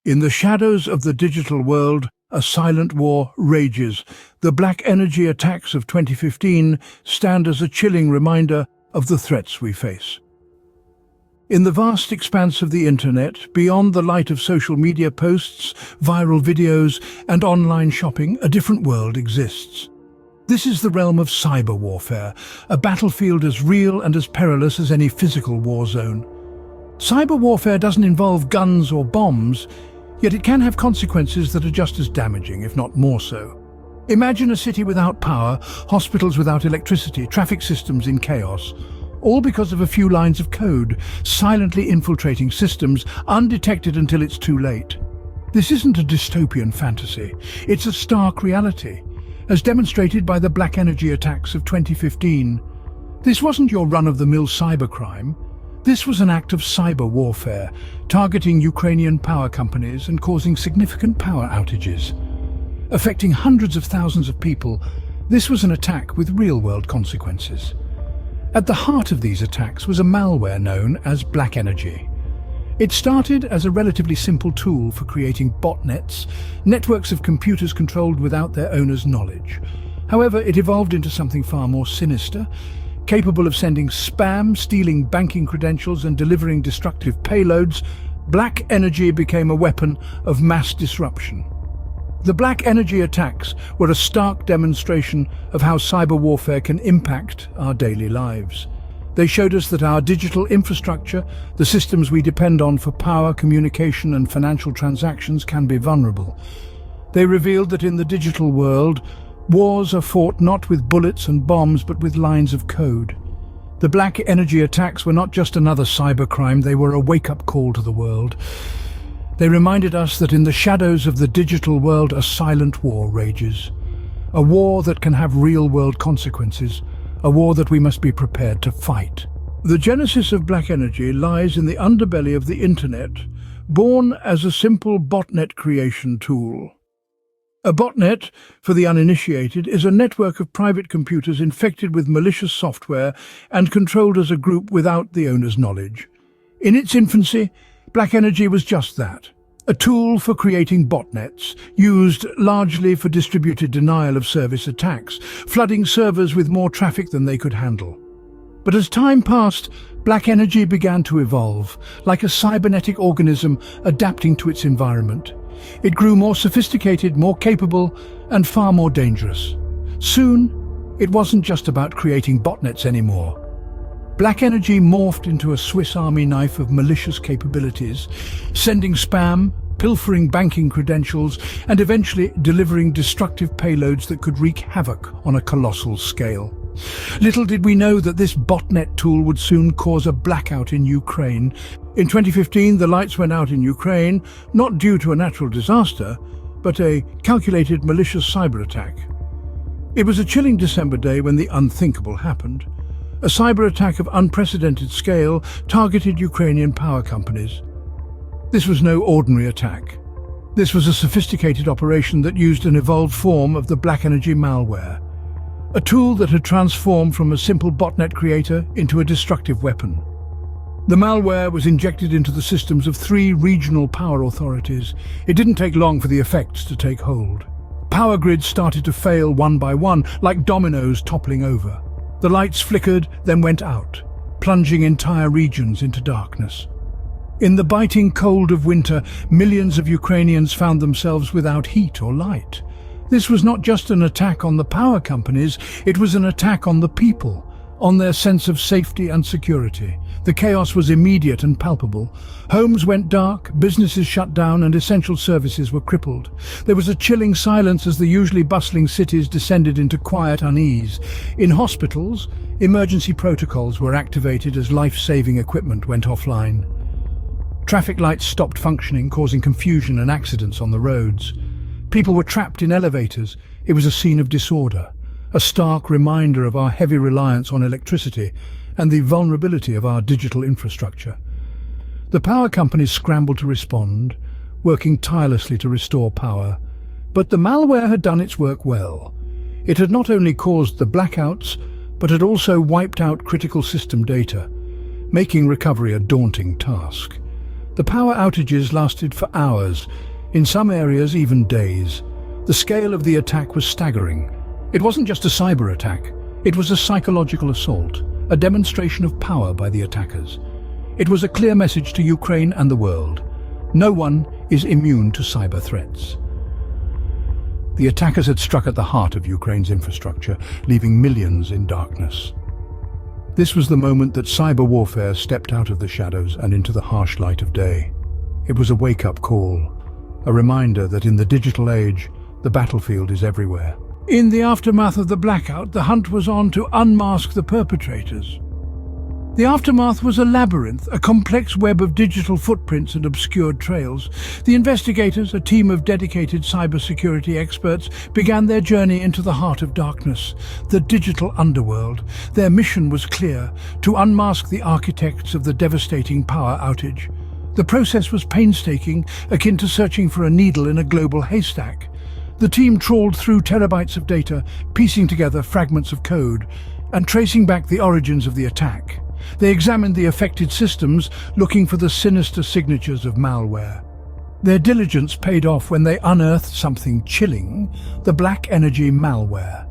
In the shadows of the digital world, a silent war rages. The BlackEnergy attacks of 2015 stand as a chilling reminder of the threats we face. In the vast expanse of the internet, beyond the light of social media posts, viral videos, and online shopping, a different world exists. This is the realm of cyber warfare, a battlefield as real and as perilous as any physical war zone. Cyber warfare doesn't involve guns or bombs, yet it can have consequences that are just as damaging, if not more so. Imagine a city without power, hospitals without electricity, traffic systems in chaos, all because of a few lines of code, silently infiltrating systems, undetected until it's too late. This isn't a dystopian fantasy, it's a stark reality, as demonstrated by the BlackEnergy attacks of 2015. This wasn't your run-of-the-mill cybercrime. This was an act of cyber warfare, targeting Ukrainian power companies and causing significant power outages. Affecting hundreds of thousands of people, this was an attack with real-world consequences. At the heart of these attacks was a malware known as BlackEnergy. It started as a relatively simple tool for creating botnets, networks of computers controlled without their owner's knowledge. However, it evolved into something far more sinister, capable of sending spam, stealing banking credentials, and delivering destructive payloads. BlackEnergy became a weapon of mass disruption. The BlackEnergy attacks were a stark demonstration of how cyber warfare can impact our daily lives. They showed us that our digital infrastructure, the systems we depend on for power, communication, and financial transactions, can be vulnerable. They revealed that in the digital world, wars are fought not with bullets and bombs, but with lines of code. The BlackEnergy attacks were not just another cybercrime, they were a wake-up call to the world. They reminded us that in the shadows of the digital world, a silent war rages. A war that can have real-world consequences, a war that we must be prepared to fight. The genesis of BlackEnergy lies in the underbelly of the internet, born as a simple botnet creation tool. A botnet, for the uninitiated, is a network of private computers infected with malicious software and controlled as a group without the owner's knowledge. In its infancy, BlackEnergy was just that, a tool for creating botnets, used largely for distributed denial-of-service attacks, flooding servers with more traffic than they could handle. But as time passed, BlackEnergy began to evolve, like a cybernetic organism adapting to its environment. It grew more sophisticated, more capable, and far more dangerous. Soon, it wasn't just about creating botnets anymore. BlackEnergy morphed into a Swiss Army knife of malicious capabilities, sending spam, pilfering banking credentials, and eventually delivering destructive payloads that could wreak havoc on a colossal scale. Little did we know that this botnet tool would soon cause a blackout in Ukraine. In 2015, the lights went out in Ukraine, not due to a natural disaster, but a calculated malicious cyber attack. It was a chilling December day when the unthinkable happened. A cyber attack of unprecedented scale targeted Ukrainian power companies. This was no ordinary attack. This was a sophisticated operation that used an evolved form of the BlackEnergy malware, a tool that had transformed from a simple botnet creator into a destructive weapon. The malware was injected into the systems of 3 regional power authorities. It didn't take long for the effects to take hold. Power grids started to fail one by one, like dominoes toppling over. The lights flickered, then went out, plunging entire regions into darkness. In the biting cold of winter, millions of Ukrainians found themselves without heat or light. This was not just an attack on the power companies, it was an attack on the people, on their sense of safety and security. The chaos was immediate and palpable. Homes went dark, businesses shut down, and essential services were crippled. There was a chilling silence as the usually bustling cities descended into quiet unease. In hospitals, emergency protocols were activated as life-saving equipment went offline. Traffic lights stopped functioning, causing confusion and accidents on the roads. People were trapped in elevators. It was a scene of disorder, a stark reminder of our heavy reliance on electricity and the vulnerability of our digital infrastructure. The power companies scrambled to respond, working tirelessly to restore power. But the malware had done its work well. It had not only caused the blackouts, but had also wiped out critical system data, making recovery a daunting task. The power outages lasted for hours, in some areas even days. The scale of the attack was staggering. It wasn't just a cyber attack, it was a psychological assault, a demonstration of power by the attackers. It was a clear message to Ukraine and the world. No one is immune to cyber threats. The attackers had struck at the heart of Ukraine's infrastructure, leaving millions in darkness. This was the moment that cyber warfare stepped out of the shadows and into the harsh light of day. It was a wake-up call, a reminder that in the digital age, the battlefield is everywhere. In the aftermath of the blackout, the hunt was on to unmask the perpetrators. The aftermath was a labyrinth, a complex web of digital footprints and obscured trails. The investigators, a team of dedicated cybersecurity experts, began their journey into the heart of darkness, the digital underworld. Their mission was clear: to unmask the architects of the devastating power outage. The process was painstaking, akin to searching for a needle in a global haystack. The team trawled through terabytes of data, piecing together fragments of code and tracing back the origins of the attack. They examined the affected systems, looking for the sinister signatures of malware. Their diligence paid off when they unearthed something chilling: the BlackEnergy malware.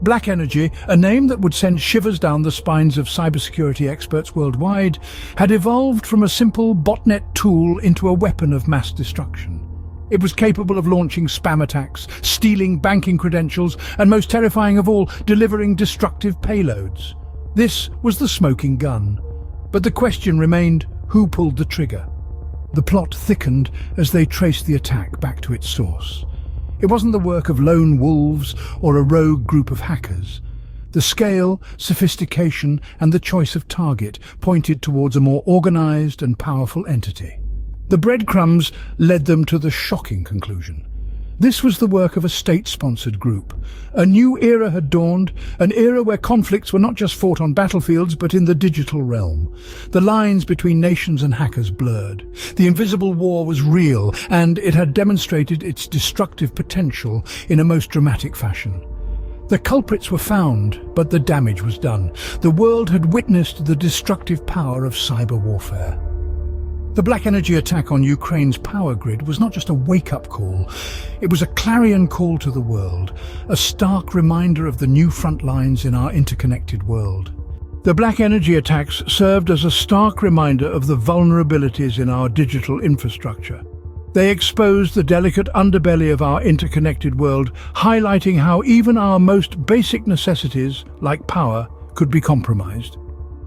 BlackEnergy, a name that would send shivers down the spines of cybersecurity experts worldwide, had evolved from a simple botnet tool into a weapon of mass destruction. It was capable of launching spam attacks, stealing banking credentials, and most terrifying of all, delivering destructive payloads. This was the smoking gun. But the question remained: who pulled the trigger? The plot thickened as they traced the attack back to its source. It wasn't the work of lone wolves or a rogue group of hackers. The scale, sophistication, and the choice of target pointed towards a more organized and powerful entity. The breadcrumbs led them to the shocking conclusion. This was the work of a state-sponsored group. A new era had dawned, an era where conflicts were not just fought on battlefields but in the digital realm. The lines between nations and hackers blurred. The invisible war was real, and it had demonstrated its destructive potential in a most dramatic fashion. The culprits were found, but the damage was done. The world had witnessed the destructive power of cyber warfare. The BlackEnergy attack on Ukraine's power grid was not just a wake-up call, it was a clarion call to the world, a stark reminder of the new front lines in our interconnected world. The BlackEnergy attacks served as a stark reminder of the vulnerabilities in our digital infrastructure. They exposed the delicate underbelly of our interconnected world, highlighting how even our most basic necessities, like power, could be compromised.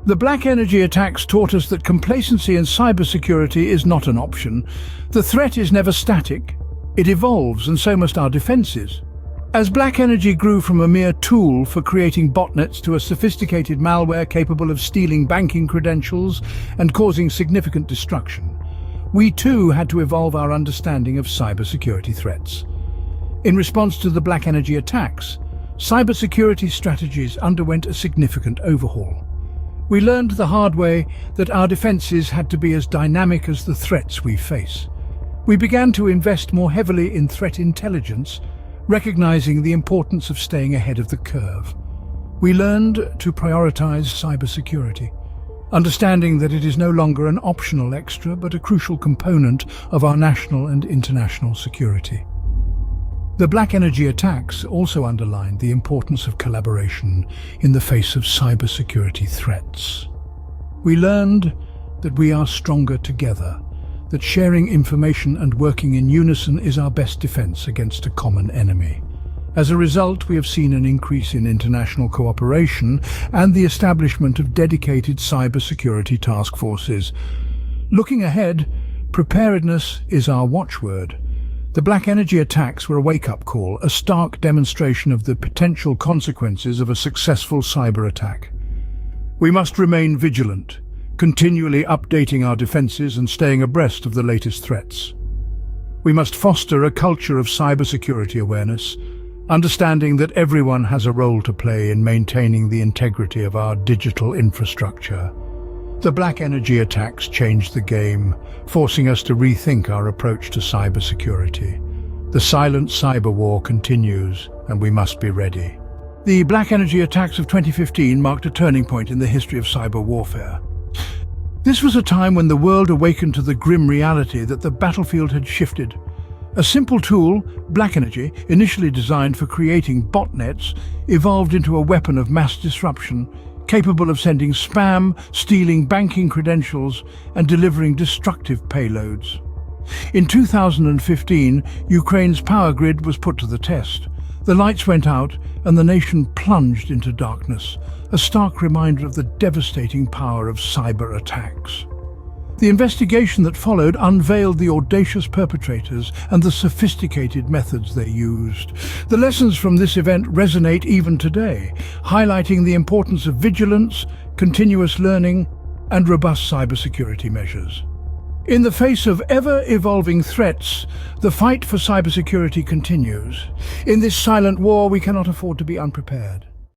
The BlackEnergy attacks taught us that complacency in cybersecurity is not an option. The threat is never static. It evolves, and so must our defenses. As BlackEnergy grew from a mere tool for creating botnets to a sophisticated malware capable of stealing banking credentials and causing significant destruction, we too had to evolve our understanding of cybersecurity threats. In response to the BlackEnergy attacks, cybersecurity strategies underwent a significant overhaul. We learned the hard way that our defenses had to be as dynamic as the threats we face. We began to invest more heavily in threat intelligence, recognizing the importance of staying ahead of the curve. We learned to prioritize cybersecurity, understanding that it is no longer an optional extra but a crucial component of our national and international security. The BlackEnergy attacks also underlined the importance of collaboration in the face of cybersecurity threats. We learned that we are stronger together, that sharing information and working in unison is our best defense against a common enemy. As a result, we have seen an increase in international cooperation and the establishment of dedicated cybersecurity task forces. Looking ahead, preparedness is our watchword. The BlackEnergy attacks were a wake-up call, a stark demonstration of the potential consequences of a successful cyber attack. We must remain vigilant, continually updating our defenses and staying abreast of the latest threats. We must foster a culture of cybersecurity awareness, understanding that everyone has a role to play in maintaining the integrity of our digital infrastructure. The BlackEnergy attacks changed the game, forcing us to rethink our approach to cybersecurity. The silent cyber war continues, and we must be ready. The BlackEnergy attacks of 2015 marked a turning point in the history of cyber warfare. This was a time when the world awakened to the grim reality that the battlefield had shifted. A simple tool, BlackEnergy, initially designed for creating botnets, evolved into a weapon of mass disruption, capable of sending spam, stealing banking credentials, and delivering destructive payloads. In 2015, Ukraine's power grid was put to the test. The lights went out and the nation plunged into darkness, a stark reminder of the devastating power of cyber attacks. The investigation that followed unveiled the audacious perpetrators and the sophisticated methods they used. The lessons from this event resonate even today, highlighting the importance of vigilance, continuous learning, and robust cybersecurity measures. In the face of ever-evolving threats, the fight for cybersecurity continues. In this silent war, we cannot afford to be unprepared.